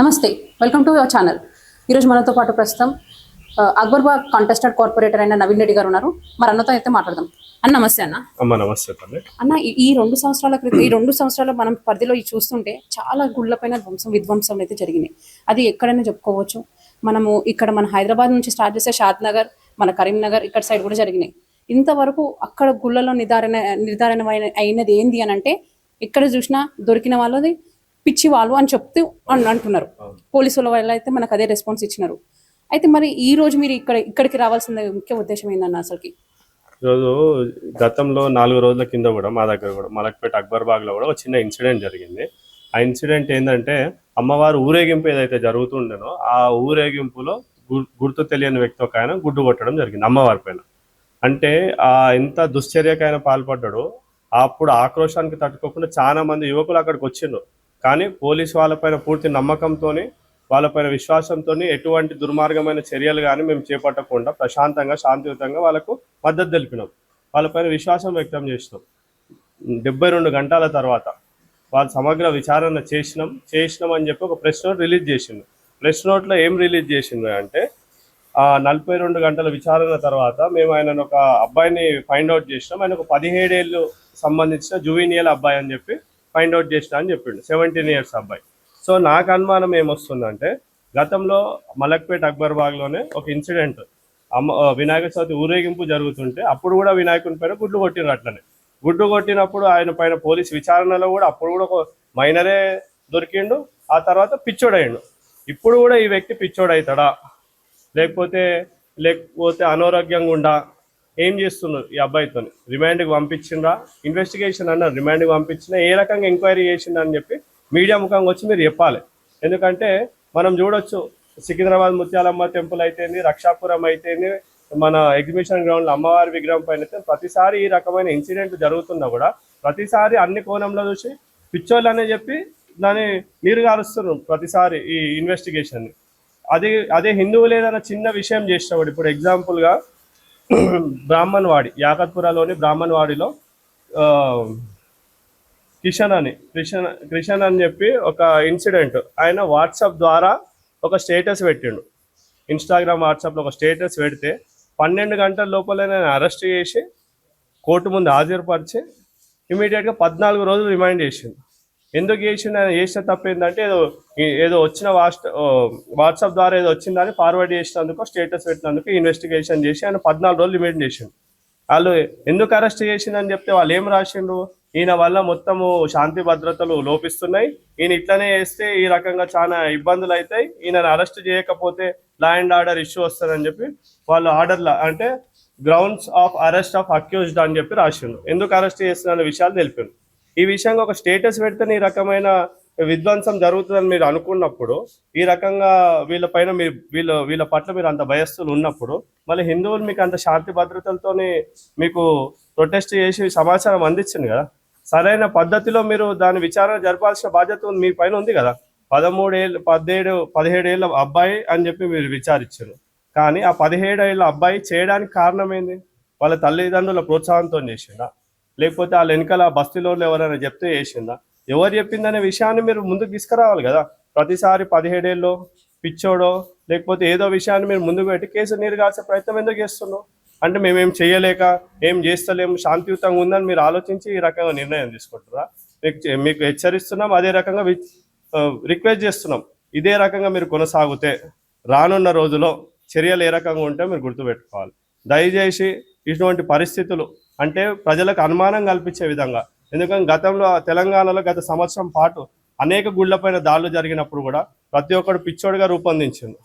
నమస్తే, welcome to your channel. ఈరోజు మనతో పాటు ప్రస్తుతం అక్బర్బాగ్ కాంటెస్టెడ్ కార్పొరేటర్ అయిన నవీన్ రెడ్డి గారు ఉన్నారు. మరి అన్నతో అయితే మాట్లాడదాం. అన్న నమస్తే. నమస్తే అన్న, ఈ 2 సంవత్సరాల క్రితం, ఈ 2 సంవత్సరాలు మనం పరిధిలో చూస్తుంటే చాలా గుళ్ళపైన విధ్వంసం అయితే జరిగినాయి. అది ఎక్కడైనా చెప్పుకోవచ్చు. మనము ఇక్కడ మన హైదరాబాద్ నుంచి స్టార్ట్ చేస్తే షాద్ నగర్, మన కరీంనగర్ ఇక్కడ సైడ్ కూడా జరిగినాయి. ఇంతవరకు అక్కడ గుళ్ళలో నిర్ధారణ అయినది ఏంది అని అంటే, ఎక్కడ చూసినా దొరికిన వాళ్ళది పిచ్చి వాళ్ళు అని చెప్తూ అంటున్నారు. పోలీసుల వల్ల అయితే మనకు అదే రెస్పాన్స్ ఇచ్చినారు. అయితే మరి ఈ రోజు మీరు ఇక్కడికి రావాల్సిన ముఖ్య ఉద్దేశం ఏందన్న? అసలుకి ఈరోజు గతంలో 4 రోజుల కింద కూడా మా దగ్గర కూడా మలక్పేట అక్బర్బాగ్ లో కూడా ఒక చిన్న ఇన్సిడెంట్ జరిగింది. ఆ ఇన్సిడెంట్ ఏంటంటే, అమ్మవారు ఊరేగింపు ఏదైతే జరుగుతుండేనో ఆ ఊరేగింపులో గుర్తు తెలియని వ్యక్తి ఒక ఆయన గుడ్డు కొట్టడం జరిగింది అమ్మవారి పైన. అంటే ఎంత దుశ్చర్యకైనా పాల్పడ్డాడు. అప్పుడు ఆక్రోశానికి తట్టుకోకుండా చాలా మంది యువకులు అక్కడికి వచ్చిండ్రు. కానీ పోలీసు వాళ్ళపైన పూర్తి నమ్మకంతో, వాళ్ళపైన విశ్వాసంతో ఎటువంటి దుర్మార్గమైన చర్యలు కానీ మేము చేపట్టకుండా ప్రశాంతంగా శాంతియుతంగా వాళ్ళకు మద్దతు తెలిపినాం. వాళ్ళపైన విశ్వాసం వ్యక్తం చేసినాం. 72 గంటల తర్వాత వాళ్ళు సమగ్ర విచారణ చేసినాం అని చెప్పి ఒక ప్రెస్ నోట్ రిలీజ్ చేసిండు. ప్రెస్ నోట్లో ఏం రిలీజ్ చేసిండు అంటే, 42 గంటల విచారణ తర్వాత మేము ఆయనను ఒక అబ్బాయిని ఫైండ్ అవుట్ చేసినాం. ఆయన ఒక 17 ఏళ్ళు సంబంధించిన జువీనియల్ అబ్బాయి అని చెప్పి ఫైండ్ అవుట్ చేసినా అని చెప్పిండు. 17 ఇయర్స్ అబ్బాయి. సో నాకు అనుమానం ఏమొస్తుందంటే, గతంలో మలక్పేట అక్బర్బాగ్లోనే ఒక ఇన్సిడెంట్, వినాయక చవితి ఊరేగింపు జరుగుతుంటే అప్పుడు కూడా వినాయకుని పైన గుడ్లు కొట్టినారు. అట్లనే గుడ్డు కొట్టినప్పుడు ఆయన పైన పోలీస్ విచారణలో కూడా అప్పుడు కూడా ఒక మైనరే దొరికిండు. ఆ తర్వాత పిచ్చోడయ్యిండు. ఇప్పుడు కూడా ఈ వ్యక్తి పిచ్చోడవుతాడా, లేకపోతే అనారోగ్యంగా ఉండా, ఏం చేస్తున్నారు ఈ అబ్బాయితో? రిమాండ్కి పంపించిండ్రా? ఇన్వెస్టిగేషన్ అన్నారు, రిమాండ్కి పంపించినా ఏ రకంగా ఎంక్వైరీ చేసిందని చెప్పి మీడియా ముఖంగా వచ్చి మీరు చెప్పాలి. ఎందుకంటే మనం చూడొచ్చు, సికింద్రాబాద్ ముత్యాలమ్మ టెంపుల్ అయితేంది, రక్షాపురం అయితేంది, మన ఎగ్జిబిషన్ గ్రౌండ్లో అమ్మవారి విగ్రహం పైన అయితే ప్రతిసారి ఈ రకమైన ఇన్సిడెంట్ జరుగుతున్నా కూడా ప్రతిసారి అన్ని కోణంలో చూసి పిచ్చోళ్ళు అనే చెప్పి దాన్ని నీరు గారుస్తున్నారు ప్రతిసారి ఈ ఇన్వెస్టిగేషన్ని. అదే హిందువులు ఏదైనా చిన్న విషయం చేసినప్పుడు, ఇప్పుడు ఎగ్జాంపుల్గా బ్రాహ్మణ్వాడి, యాకత్పురాలోని బ్రాహ్మణ్వాడిలో కిషన్ అని చెప్పి ఒక ఇన్సిడెంట్, ఆయన వాట్సాప్ ద్వారా ఒక స్టేటస్ పెట్టిండు. ఇన్స్టాగ్రామ్ వాట్సాప్లో ఒక స్టేటస్ పెడితే 12 గంటల లోపల నేను అరెస్ట్ చేసి కోర్టు ముందు హాజరుపరిచి ఇమీడియట్గా 14 రోజులు రిమైండ్ చేసిండు. ఎందుకు చేసిండు? ఆయన చేసిన తప్పు ఏంటంటే, ఏదో వచ్చిన వాట్సాప్ ద్వారా ఏదో వచ్చిందని ఫార్వర్డ్ చేసినందుకు, స్టేటస్ పెట్టినందుకు ఇన్వెస్టిగేషన్ చేసి ఆయన 14 రోజులు రిమైండ్ చేసిండు. వాళ్ళు ఎందుకు అరెస్ట్ చేసిందని చెప్తే వాళ్ళు ఏం రాసిండు, ఈయన వల్ల మొత్తము శాంతి భద్రతలు లోపిస్తున్నాయి, ఈయన ఇట్లనే చేస్తే ఈ రకంగా చాలా ఇబ్బందులు అవుతాయి, ఈయనను అరెస్ట్ చేయకపోతే లా అండ్ ఆర్డర్ ఇష్యూ వస్తుందని చెప్పి వాళ్ళు ఆర్డర్లా అంటే grounds of arrest of accused అని చెప్పి రాసిండు. ఎందుకు అరెస్ట్ చేస్తున్న విషయాలు తెలిపారు. ఈ విషయంగా ఒక స్టేటస్ పెడితే ఈ రకమైన విధ్వంసం జరుగుతుందని మీరు అనుకున్నప్పుడు, ఈ రకంగా వీళ్ళపైన వీళ్ళ పట్ల మీరు అంత భయస్థులు ఉన్నప్పుడు, మళ్ళీ హిందువులు మీకు అంత శాంతి భద్రతలతోని మీకు ప్రొటెస్ట్ చేసి సమాచారం అందించింది కదా, సరైన పద్ధతిలో మీరు దాని విచారణ జరపాల్సిన బాధ్యత మీ పైన ఉంది కదా. 17 ఏళ్ళ అబ్బాయి అని చెప్పి మీరు విచారించారు. కానీ ఆ 17 ఏళ్ళ అబ్బాయి చేయడానికి కారణం ఏంది? వాళ్ళ తల్లిదండ్రుల ప్రోత్సాహంతో చేసిందా, లేకపోతే వాళ్ళ వెనకాల బస్తీలో ఎవరైనా చెప్తే చేసిందా? ఎవరు చెప్పిందనే విషయాన్ని మీరు ముందుకు తీసుకురావాలి కదా. ప్రతిసారి 17 ఏళ్ళలో పిచ్చోడో లేకపోతే ఏదో విషయాన్ని మీరు ముందుకు పెట్టి కేసు నీరు కాల్చే ప్రయత్నం ఎందుకు చేస్తున్నావు? అంటే మేమేం చేయలేక ఏం చేస్తలేము, శాంతియుతంగా ఉందని మీరు ఆలోచించి ఈ రకంగా నిర్ణయం తీసుకుంటారా? మీకు హెచ్చరిస్తున్నాం, అదే రకంగా రిక్వెస్ట్ చేస్తున్నాం. ఇదే రకంగా మీరు కొనసాగితే రానున్న రోజుల్లో చర్యలు ఏ రకంగా ఉంటే మీరు గుర్తుపెట్టుకోవాలి. దయచేసి ఇటువంటి పరిస్థితులు అంటే ప్రజలకు అనుమానం కల్పించే విధంగా, ఎందుకంటే గతంలో తెలంగాణలో గత సంవత్సరం పాటు అనేక గుళ్లపైన దాడులు జరిగినప్పుడు కూడా ప్రతి ఒక్కడు పిచ్చోడుగా రూపొందించింది.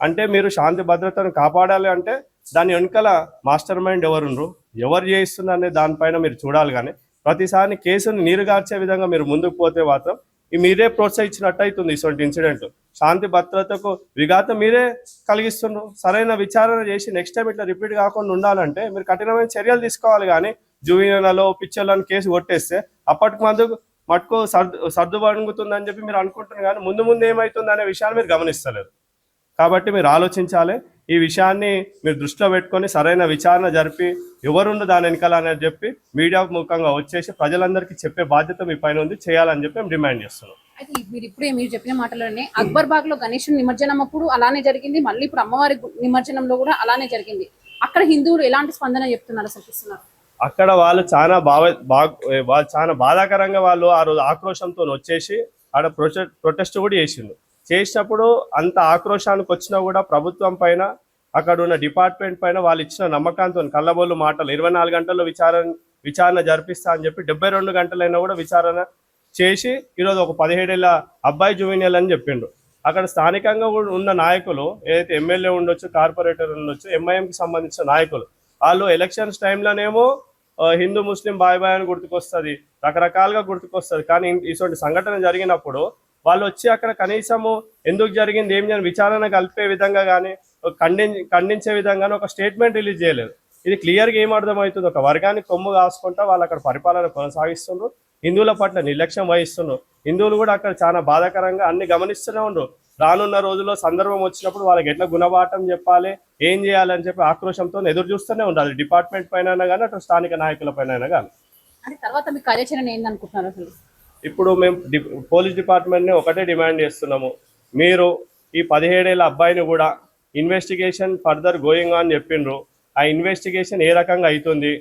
అంటే మీరు శాంతి భద్రతను కాపాడాలి అంటే దాని వెనుకల మాస్టర్ మైండ్ ఎవరుండ్రు, ఎవరు చేయిస్తున్నారు అనే దానిపైన మీరు చూడాలి. కానీ ప్రతిసారి కేసును నీరుగార్చే విధంగా మీరు ముందుకు పోతే మాత్రం మీరే ప్రోత్సహించినట్టు అవుతుంది. ఇటువంటి ఇన్సిడెంట్ శాంతి భద్రతకు విఘాతం మీరే కలిగిస్తున్నారు. సరైన విచారణ చేసి నెక్స్ట్ టైం ఇట్లా రిపీట్ కాకుండా ఉండాలంటే మీరు కఠినమైన చర్యలు తీసుకోవాలి. కానీ జూవినలలో పిచ్చర్లను కేసు కొట్టేస్తే అప్పటికి మటుకు సర్దుబడుగుతుందని చెప్పి మీరు అనుకుంటున్నారు. కానీ ముందు ఏమవుతుంది అనే విషయాన్ని మీరు గమనిస్తలేరు. కాబట్టి మీరు ఆలోచించాలి. ఈ విషయాన్ని మీరు దృష్టిలో పెట్టుకొని సరైన విచారణ జరిపి ఎవరుండు దాని వెనకాల అనేది చెప్పి మీడియా ముఖంగా వచ్చేసి ప్రజలందరికీ చెప్పే బాధ్యత మీ పైన ఉంది, చేయాలని చెప్పి మేము డిమాండ్ చేస్తున్నాం. అయితే మీరు చెప్పిన మాటలోనే అక్బర్ బాగ్ లో గణేష్ నిమజ్జనం అప్పుడు అలానే జరిగింది, మళ్ళీ ఇప్పుడు అమ్మవారి నిమజ్జనంలో కూడా అలానే జరిగింది. అక్కడ హిందువులు ఎలాంటి స్పందన చెప్తున్నారు అసలు ఇస్తున్నారు? అక్కడ వాళ్ళు చాలా వాళ్ళు చాలా బాధాకరంగా వాళ్ళు ఆ రోజు ఆక్రోషంతో వచ్చేసి ఆడ ప్రొటెస్ట్ కూడా చేసినప్పుడు అంత ఆక్రోశానికి వచ్చినా కూడా ప్రభుత్వం పైన అక్కడ ఉన్న డిపార్ట్మెంట్ పైన వాళ్ళు ఇచ్చిన నమ్మకంతో కళ్ళబొల్లు మాటలు 24 గంటల్లో విచారణ జరిపిస్తా అని చెప్పి 72 గంటలైనా కూడా విచారణ చేసి ఈరోజు ఒక 17 ఏళ్ళ అబ్బాయి జువెనియల్ అని చెప్పిండు. అక్కడ స్థానికంగా ఉన్న నాయకులు ఏదైతే ఎమ్మెల్యే ఉండొచ్చు, కార్పొరేటర్ ఉండొచ్చు, ఎంఐఎంకి సంబంధించిన నాయకులు వాళ్ళు ఎలక్షన్స్ టైంలోనేమో హిందూ ముస్లిం బాయ్ అని గుర్తుకొస్తుంది, రకరకాలుగా గుర్తుకొస్తుంది. కానీ ఇటువంటి సంఘటన జరిగినప్పుడు వాళ్ళు వచ్చి అక్కడ కనీసము ఎందుకు జరిగింది ఏం జరిగింది విచారణ కలిపే విధంగా కానీ ఖండించే విధంగానే ఒక స్టేట్మెంట్ రిలీజ్ చేయలేదు. ఇది క్లియర్గా ఏం అర్థమవుతుంది, ఒక వర్గానికి కొమ్ము కాసుకుంటా వాళ్ళు అక్కడ పరిపాలన కొనసాగిస్తుండ్రు, హిందువుల పట్ల నిర్లక్ష్యం వహిస్తుండ్రు. హిందువులు కూడా అక్కడ చాలా బాధాకరంగా అన్ని గమనిస్తూనే ఉండ్రు. రానున్న రోజుల్లో సందర్భం వచ్చినప్పుడు వాళ్ళకి ఎట్లా గుణపాఠం చెప్పాలి, ఏం చేయాలని చెప్పి ఆక్రోశంతో ఎదురు చూస్తూనే ఉండాలి, డిపార్ట్మెంట్ పైన కానీ అటు స్థానిక నాయకుల పైన కానీ. తర్వాత మీ కార్యాచరణ ఏందనుకుంటున్నారు అసలు? ఇప్పుడు మేము పోలీస్ డిపార్ట్మెంట్ని ఒకటే డిమాండ్ చేస్తున్నాము, మీరు ఈ 17 ఏళ్ళ అబ్బాయిని కూడా ఇన్వెస్టిగేషన్ ఫర్దర్ గోయింగ్ అని చెప్పిండ్రు. ఆ ఇన్వెస్టిగేషన్ ఏ రకంగా అవుతుంది,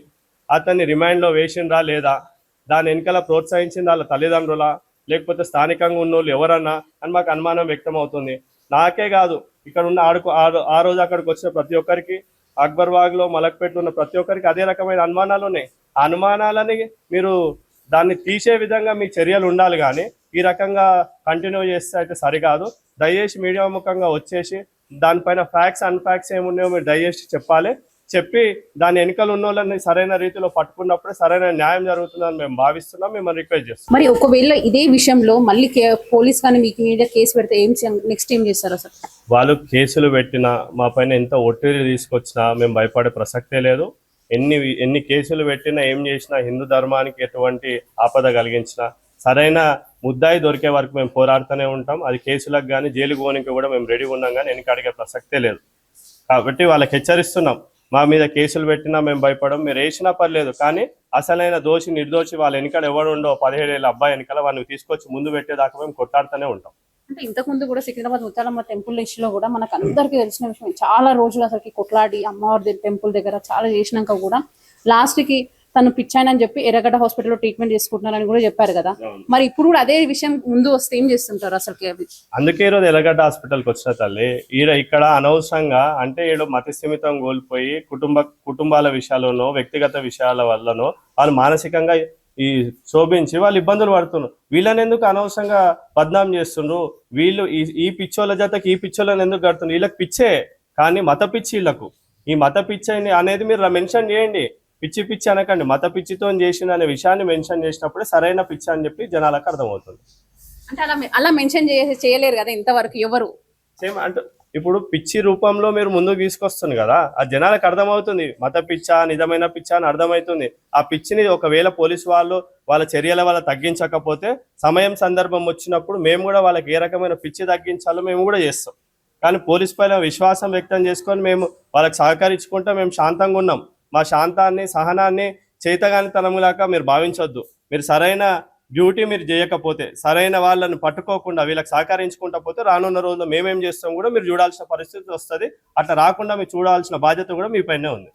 అతన్ని రిమాండ్లో వేసిండ్రా లేదా, దాని వెనకాల ప్రోత్సహించింది వాళ్ళ తల్లిదండ్రులా లేకపోతే స్థానికంగా ఉన్న వాళ్ళు ఎవరన్నా అని మాకు అనుమానం వ్యక్తం అవుతుంది. నాకే కాదు ఇక్కడ ఉన్న ఆ రోజు అక్కడికి వచ్చిన ప్రతి ఒక్కరికి, అక్బర్ బాగ్లో మలక్పేటలో ఉన్న ప్రతి ఒక్కరికి అదే రకమైన అనుమానాలు ఉన్నాయి. ఆ అనుమానాలని మీరు దాన్ని తీసే విధంగా మీ చర్యలు ఉండాలి, కానీ ఈ రకంగా కంటిన్యూ చేస్తే అయితే సరికాదు. దయచేసి మీడియా ముఖంగా వచ్చేసి దానిపైన ఫ్యాక్ట్స్ అన్ఫ్యాక్ట్స్ ఏమున్నాయో మీరు దయచేసి చెప్పి దాని వెనుకలు ఉన్న వాళ్ళని సరైన రీతిలో పట్టుకున్నప్పుడే సరైన న్యాయం జరుగుతుందని మేము భావిస్తున్నాం, మిమ్మల్ని రిక్వెస్ట్ చేస్తున్నాం. మరి ఒకవేళ ఇదే విషయంలో మళ్ళీ పోలీస్ కానీ మీకు మీద కేసు పెడితే నెక్స్ట్ ఏం చేస్తారు అసలు? వాళ్ళు కేసులు పెట్టినా మా పైన ఎంత ఒత్తిడి తీసుకొచ్చినా మేము భయపడే ప్రసక్తే లేదు. ఎన్ని కేసులు పెట్టినా ఏం చేసినా హిందూ ధర్మానికి ఎటువంటి ఆపద కలిగించినా సరైన ముద్దాయి దొరికే వరకు మేము పోరాడుతూనే ఉంటాం. అది కేసులకు కానీ జైలుకు పోనీకి కూడా మేము రెడీగా ఉన్నాం, కానీ వెనక అడిగే ప్రసక్తే లేదు. కాబట్టి వాళ్ళకి హెచ్చరిస్తున్నాం, మా మీద కేసులు పెట్టినా మేము భయపడం, మీరు వేసినా పర్లేదు, కానీ అసలైన దోషి నిర్దోషి వాళ్ళ వెనకాల ఎవడు ఉండో 17 ఏళ్ళ అబ్బాయి వెనకాల వాళ్ళని తీసుకొచ్చి ముందు పెట్టేదాకా మేము కొట్టాడుతూనే ఉంటాం. అంటే ఇంతకుముందు కూడా సికింద్రాబాద్ ముత్యాలమ్మ టెంపుల్ ఇష్యూలో కూడా మనకు అందరికీ తెలిసిన విషయం, చాలా రోజులు అసలుకి కొట్లాడి అమ్మవారి టెంపుల్ దగ్గర చాలా చేసినాక కూడా లాస్ట్కి తను పిచ్చాయనని చెప్పి ఎర్రగడ్డ హాస్పిటల్లో ట్రీట్మెంట్ చేసుకుంటున్నారని కూడా చెప్పారు కదా. మరి ఇప్పుడు కూడా అదే విషయం ముందు వస్తే ఏం చేస్తుంటారు అసలుకి? అందుకే ఈరోజు ఎర్రగడ్డ హాస్పిటల్కి వచ్చిన తల్లి ఇక్కడ అనవసరంగా అంటే ఈడ మతి స్థిమితం కోల్పోయి కుటుంబాల విషయాల్లోనో వ్యక్తిగత విషయాల వల్లనో వాళ్ళు మానసికంగా శోభించి వాళ్ళు ఇబ్బందులు పడుతున్నారు. వీళ్ళని ఎందుకు అనవసరంగా బద్నాం చేస్తుండ్రు, వీళ్ళు ఈ పిచ్చోళ్ళ జతకి ఈ పిచ్చోళ్ళని ఎందుకు కడుతున్నారు? వీళ్ళకి పిచ్చే, కానీ మత పిచ్చి వీళ్ళకు. ఈ మత పిచ్చి అనేది మీరు మెన్షన్ చేయండి, పిచ్చి అనకండి, మత పిచ్చితో చేసిన అనే విషయాన్ని మెన్షన్ చేసినప్పుడే సరైన పిచ్చి అని చెప్పి జనాలకు అర్థమవుతుంది. అంటే అలా మెన్షన్ చేయలేరు కదా ఇంతవరకు ఎవరు. అంటే ఇప్పుడు పిచ్చి రూపంలో మీరు ముందుకు తీసుకొస్తుంది కదా, ఆ జనాలకు అర్థమవుతుంది మత పిచ్చా నిజమైన పిచ్చా అని అర్థమవుతుంది. ఆ పిచ్చిని ఒకవేళ పోలీసు వాళ్ళ చర్యల వల్ల తగ్గించకపోతే సమయం సందర్భం వచ్చినప్పుడు మేము కూడా వాళ్ళకి ఏ రకమైన పిచ్చి తగ్గించాలో మేము కూడా చేస్తాం. కానీ పోలీసు పైన విశ్వాసం వ్యక్తం చేసుకొని మేము వాళ్ళకి సహకరించుకుంటే మేము శాంతంగా ఉన్నాం. మా శాంతాన్ని సహనాన్ని చేతగానితనములాగా మీరు భావించొద్దు. మీరు సరైన డ్యూటీ మీరు చేయకపోతే, సరైన వాళ్ళని పట్టుకోకుండా వీళ్ళకి సహకరించుకుంటా పోతే రానున్న రోజుల్లో మేమేం చేస్తాం కూడా మీరు చూడాల్సిన పరిస్థితి వస్తుంది. అట్లా రాకుండా మీరు చూడాల్సిన బాధ్యత కూడా మీ పైనే ఉంది.